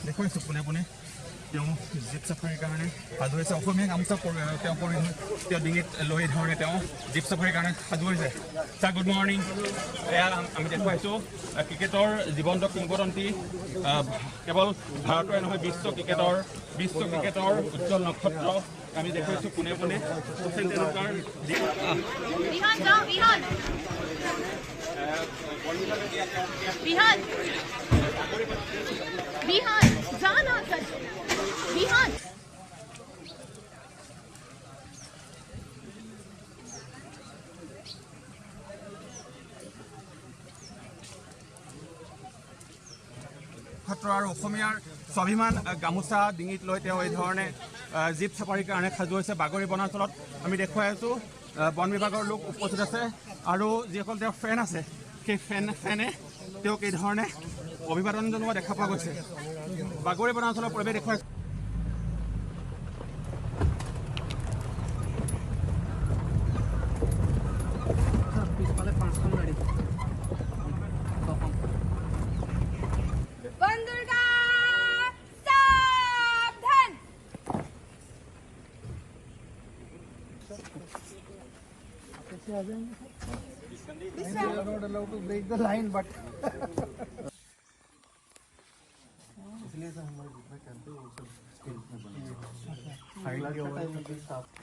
দেখুৱাইছোঁ পোনে পোনে তেওঁ জীপ চাফাৰীৰ কাৰণে সাজু হৈছে। অসমীয়া গামোচা তেওঁ পৰিধান তেওঁ ডিঙিত লৈ ধৰণে তেওঁ জীপ চাফাৰীৰ কাৰণে সাজু হৈছে। Sir good morning. এয়া আমি দেখুৱাইছোঁ ক্ৰিকেটৰ জীৱন্ত কিংবদন্তী, কেৱল ভাৰতৰে নহয় বিশ্ব ক্ৰিকেটৰ উজ্জ্বল নক্ষত্ৰ আমি দেখুৱাইছোঁ পোনে পোনে। শচীন তেণ্ডুলকাৰ আৰু অসমীয়াৰ স্বাভিমান গামোচা ডিঙিত লৈ তেওঁ এই ধৰণে জীপ চাফাৰীৰ কাৰণে সাজু হৈছে। বাগৰি বনাঞ্চলত আমি দেখুৱাই আছোঁ বন বিভাগৰ লোক উপস্থিত আছে আৰু যিসকল তেওঁৰ ফেন আছে সেই ফেনে তেওঁক এই ধৰণে অভিবাদন জনোৱা দেখা পোৱা গৈছে। বাগৰি বনাঞ্চলৰ পৰিৱেশ দেখুৱাইছে। not allowed to break the line, but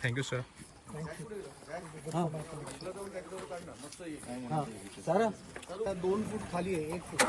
thank you sir. Sir 2 फूट खाली है, 1 फूट